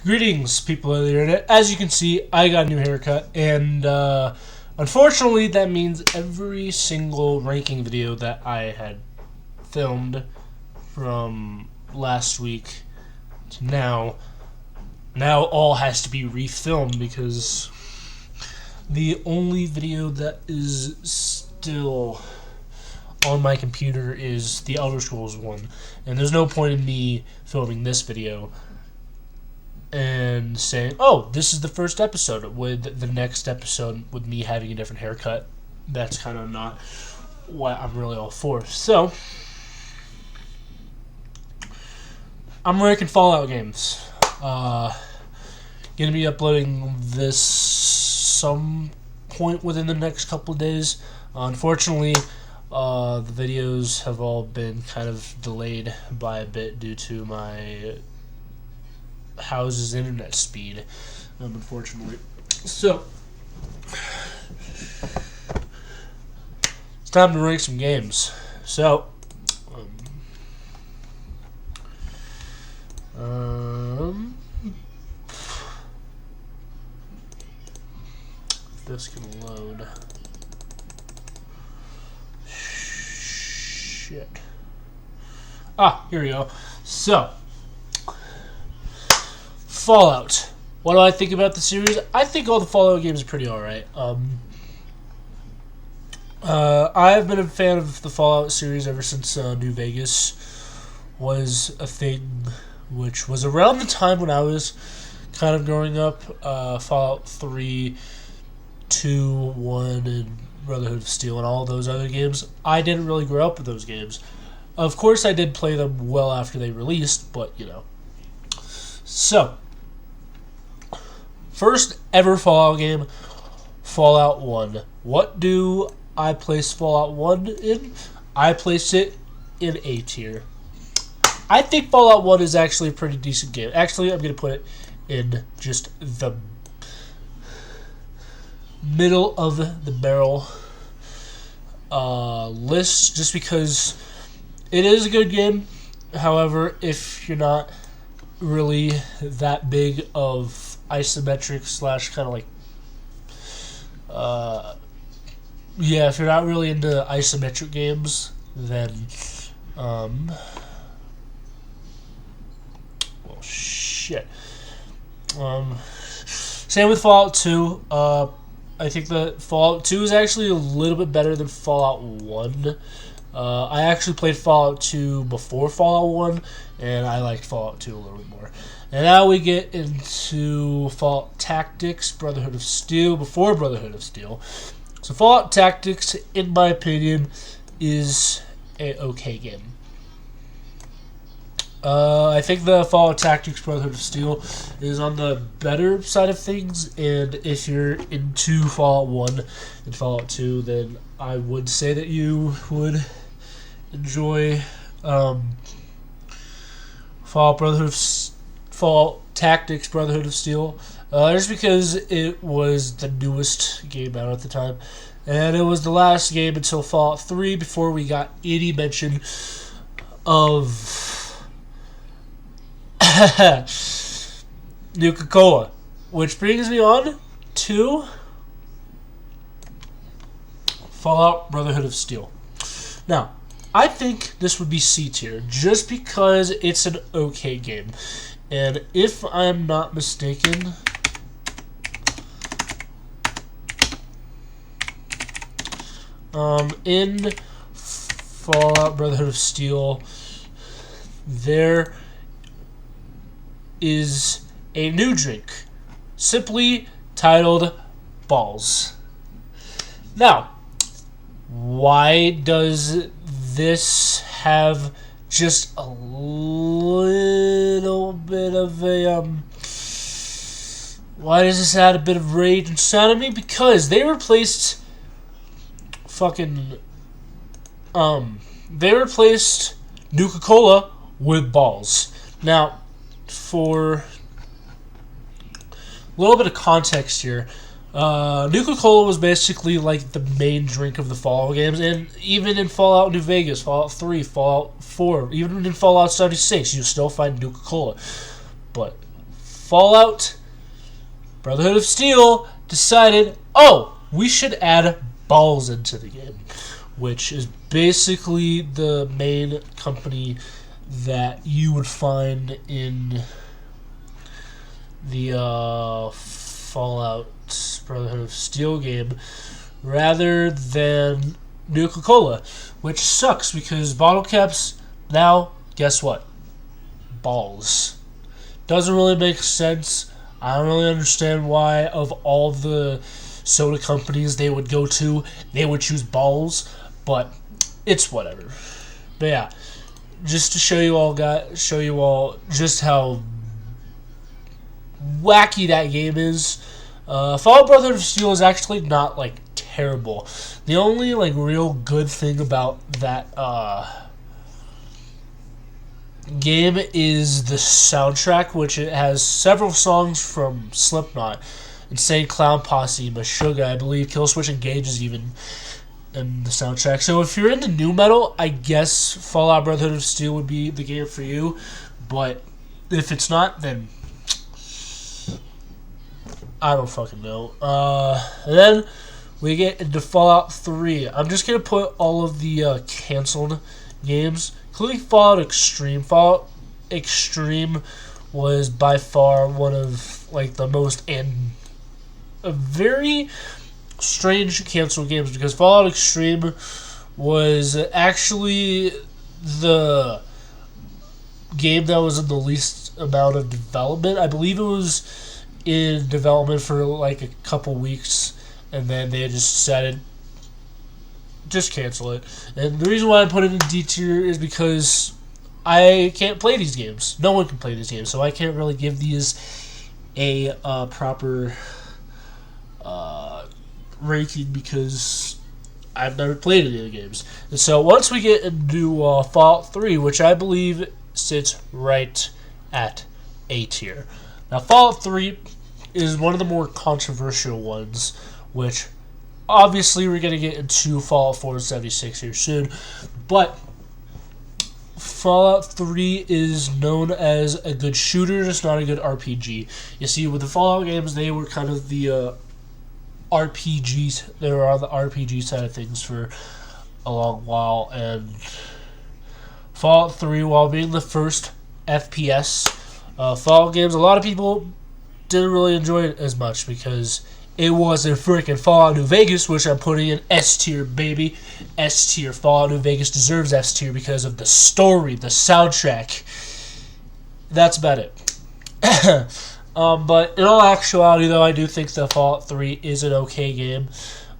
Greetings, people of the internet. As you can see, I got a new haircut, and unfortunately, that means every single ranking video that I had filmed from last week to now all has to be refilmed because the only video that is still on my computer is the Elder Scrolls one, and there's no point in me filming this video and saying, oh, this is the first episode, with the next episode with me having a different haircut. That's kind of not what I'm really all for. So, I'm ranking Fallout games. Gonna be uploading this some point within the next couple of days. Unfortunately, the videos have all been kind of delayed by a bit due to my house's internet speed, unfortunately. So, it's time to rank some games. So, if this can load. Shit. Here we go. So, Fallout. What do I think about the series? I think all the Fallout games are pretty alright. I've been a fan of the Fallout series ever since New Vegas was a thing, which was around the time when I was kind of growing up. Fallout 3, 2, 1, and Brotherhood of Steel, and all those other games. I didn't really grow up with those games. Of course, I did play them well after they released, but, you know. So, first ever Fallout game, Fallout 1. What do I place Fallout 1 in? I place it in A tier. I think Fallout 1 is actually a pretty decent game. Actually, I'm going to put it in just the middle of the barrel list, just because it is a good game. However, if you're not really that big of isometric slash kind of like if you're not really into isometric games, then well, shit. Same with Fallout 2. I think that Fallout 2 is actually a little bit better than Fallout 1. I actually played Fallout 2 before Fallout 1, and I liked Fallout 2 a little bit more. And now we get into Fallout Tactics, Brotherhood of Steel, before Brotherhood of Steel. So Fallout Tactics, in my opinion, is a okay game. I think the Fallout Tactics Brotherhood of Steel is on the better side of things, and if you're into Fallout 1 and Fallout 2, then I would say that you would enjoy Fallout Tactics Brotherhood of Steel, just because it was the newest game out at the time, and it was the last game until Fallout 3 before we got any mention of Nuka-Cola, which brings me on to Fallout Brotherhood of Steel. Now, I think this would be C tier, just because it's an okay game. And if I'm not mistaken, in Fallout Brotherhood of Steel, there is a new drink, simply titled Balls. Now, why does this have just a little bit of a, why does this add a bit of rage inside of me? Because they replaced Nuka-Cola with Balls. Now, for a little bit of context here, Nuka-Cola was basically like the main drink of the Fallout games, and even in Fallout New Vegas, Fallout 3, Fallout 4, even in Fallout 76, you still find Nuka-Cola. But Fallout Brotherhood of Steel decided, oh, we should add balls into the game, which is basically the main company that you would find in the Fallout Brotherhood of Steel game, rather than Nuka-Cola, which sucks because bottle caps now, guess what? Balls. Doesn't really make sense. I don't really understand why, of all the soda companies they would go to, they would choose balls, but it's whatever. But yeah, just to show you all just how wacky that game is. Fallout Brotherhood of Steel is actually not like terrible. The only like real good thing about that game is the soundtrack, which it has several songs from Slipknot, Insane Clown Posse, Meshuggah, I believe Killswitch Engage is even in the soundtrack. So if you're into nu metal, I guess Fallout Brotherhood of Steel would be the game for you. But if it's not, then I don't fucking know. And then we get into Fallout 3. I'm just going to put all of the canceled games, including Fallout Extreme. Fallout Extreme was by far one of like the most and a very strange canceled games, because Fallout Extreme was actually the game that was in the least amount of development. I believe it was in development for like a couple weeks, and then they just decided just cancel it. And the reason why I put it in D tier is because I can't play these games. No one can play these games, so I can't really give these a proper ranking because I've never played any of the games. And so once we get into Fallout 3, which I believe sits right at A tier. Now, Fallout 3 is one of the more controversial ones, which obviously we're going to get into Fallout 476 here soon, but Fallout 3 is known as a good shooter, just not a good RPG. You see, with the Fallout games, they were kind of the RPGs. They were on the RPG side of things for a long while, and Fallout 3, while being the first FPS Fallout games, a lot of people didn't really enjoy it as much because it wasn't freaking Fallout New Vegas, which I'm putting in S tier, baby. S tier. Fallout New Vegas deserves S tier because of the story, the soundtrack. That's about it. But in all actuality, though, I do think that Fallout 3 is an okay game.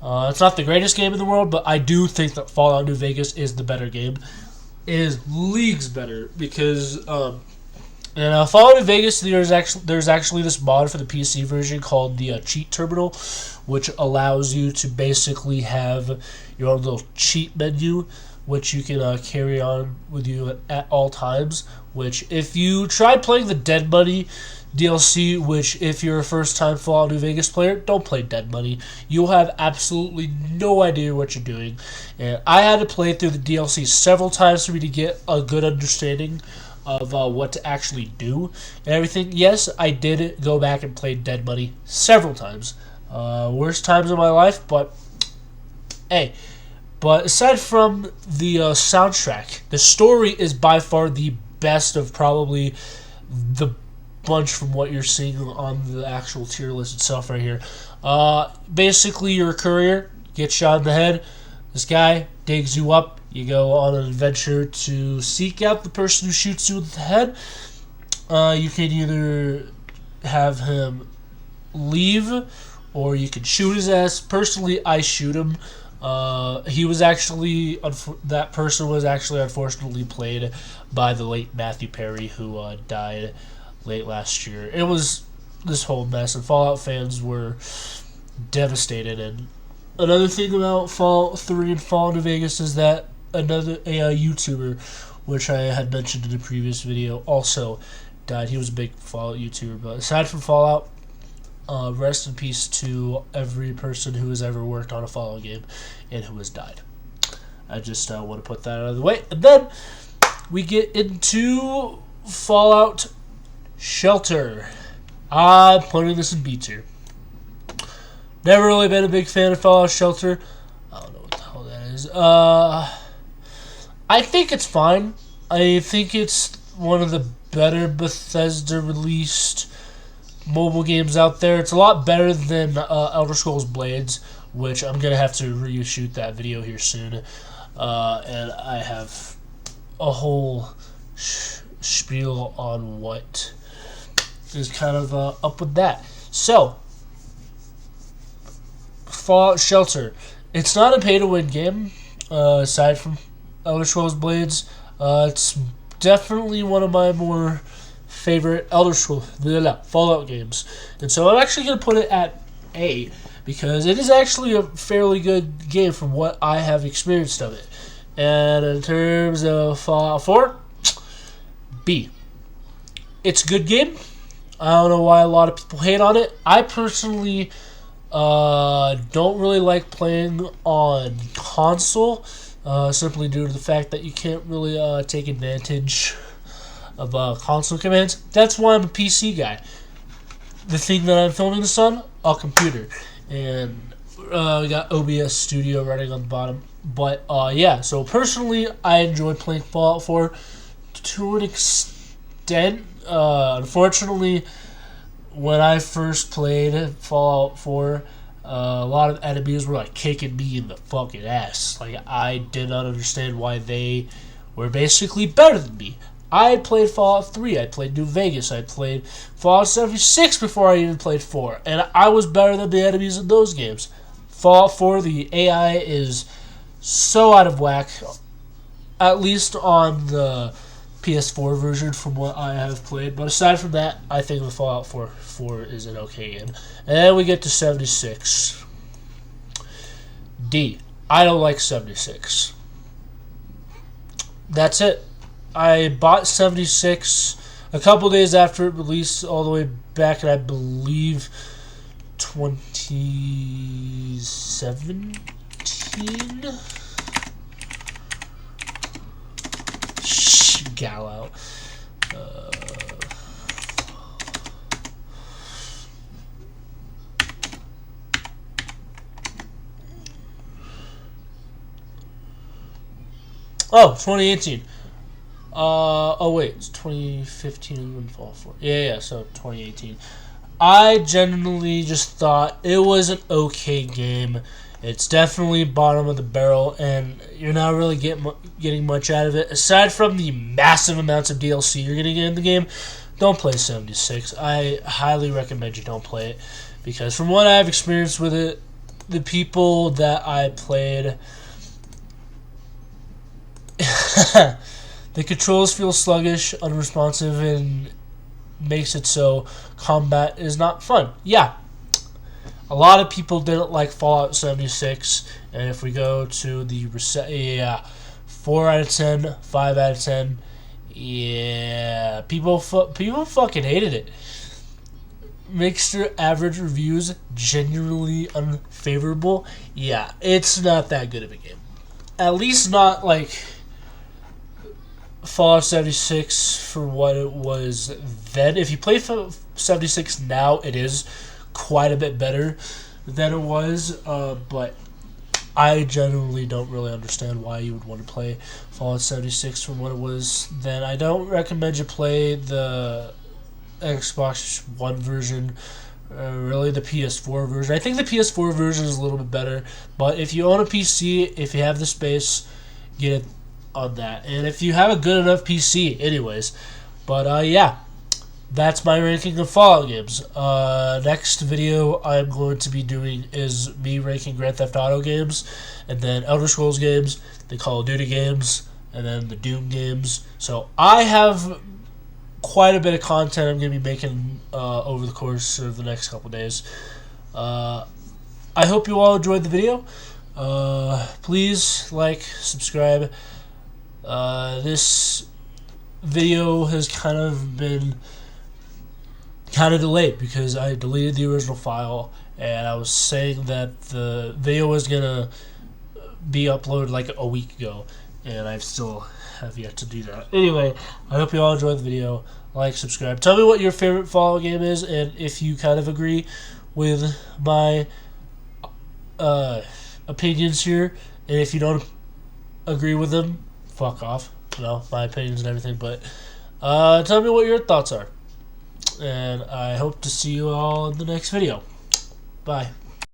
It's not the greatest game in the world, but I do think that Fallout New Vegas is the better game. It is leagues better because in Fallout New Vegas, there's actually this mod for the PC version called the Cheat Terminal, which allows you to basically have your own little cheat menu, which you can carry on with you at all times. Which, if you try playing the Dead Money DLC, which if you're a first-time Fallout New Vegas player, don't play Dead Money. You'll have absolutely no idea what you're doing. And I had to play through the DLC several times for me to get a good understanding of what to actually do and everything. Yes, I did go back and play Dead Money several times. Worst times of my life, but hey. But aside from the soundtrack, the story is by far the best of probably the bunch from what you're seeing on the actual tier list itself right here. Basically, you're a courier, get shot in the head. This guy digs you up. You go on an adventure to seek out the person who shoots you in the head. You can either have him leave, or you can shoot his ass. Personally, I shoot him. That person was actually unfortunately played by the late Matthew Perry, who died late last year. It was this whole mess, and Fallout fans were devastated. And another thing about Fallout 3 and Fallout New Vegas is that a YouTuber, which I had mentioned in the previous video, also died. He was a big Fallout YouTuber. But aside from Fallout, rest in peace to every person who has ever worked on a Fallout game and who has died. I just want to put that out of the way. And then we get into Fallout Shelter. I'm putting this in B tier. Never really been a big fan of Fallout Shelter. I don't know what the hell that is. I think it's fine. I think it's one of the better Bethesda released mobile games out there. It's a lot better than Elder Scrolls Blades, which I'm gonna have to reshoot that video here soon. And I have a whole spiel on what is kind of up with that. So, Fallout Shelter. It's not a pay-to-win game, aside from Elder Scrolls Blades. It's definitely one of my more favorite Fallout games. And so I'm actually going to put it at A, because it is actually a fairly good game from what I have experienced of it. And in terms of Fallout 4, B. It's a good game. I don't know why a lot of people hate on it. I personally don't really like playing on console, simply due to the fact that you can't really take advantage of console commands. That's why I'm a PC guy. The thing that I'm filming this on, a computer. And we got OBS Studio running on the bottom. But yeah, so personally, I enjoy playing Fallout 4 to an extent. Unfortunately, when I first played Fallout 4, a lot of enemies were like kicking me in the fucking ass. Like, I did not understand why they were basically better than me. I played Fallout 3, I played New Vegas, I played Fallout 76 before I even played 4, and I was better than the enemies in those games. Fallout 4, the AI is so out of whack, at least on the PS4 version from what I have played. But aside from that, I think the Fallout 4 is an okay game. And then we get to 76. D. I don't like 76. That's it. I bought 76 a couple days after it released, all the way back in, I believe, 2017? Gal out. Oh, 2018. Oh wait, it's 2015 when Fallout 4. Yeah, so 2018. I genuinely just thought it was an okay game. It's definitely bottom of the barrel, and you're not really getting much out of it. Aside from the massive amounts of DLC you're going to get in the game, don't play 76. I highly recommend you don't play it, because from what I've experienced with it, the people that I played, the controls feel sluggish, unresponsive, and makes it so combat is not fun. Yeah. A lot of people didn't like Fallout 76, and if we go to the 4 out of 10, 5 out of 10, yeah, people fucking hated it. Makes their average reviews genuinely unfavorable. Yeah, it's not that good of a game. At least not like Fallout 76 for what it was then. If you play 76 now, it is quite a bit better than it was, but I genuinely don't really understand why you would want to play Fallout 76 from what it was then. I don't recommend you play the Xbox One version, really the PS4 version. I think the PS4 version is a little bit better, but if you own a PC, if you have the space, get it on that. And if you have a good enough PC, anyways. But yeah, that's my ranking of Fallout games. Next video I'm going to be doing is me ranking Grand Theft Auto games, and then Elder Scrolls games, the Call of Duty games, and then the Doom games. So I have quite a bit of content I'm going to be making over the course of the next couple days. I hope you all enjoyed the video. Please like, subscribe. This video has kind of been delayed because I deleted the original file, and I was saying that the video was gonna be uploaded like a week ago, and I still have yet to do that. Anyway, I hope you all enjoyed the video. like, subscribe. Tell me what your favorite Fallout game is, and if you kind of agree with my opinions here, and if you don't agree with them, fuck off. You know, my opinions and everything, but tell me what your thoughts are. And I hope to see you all in the next video. Bye.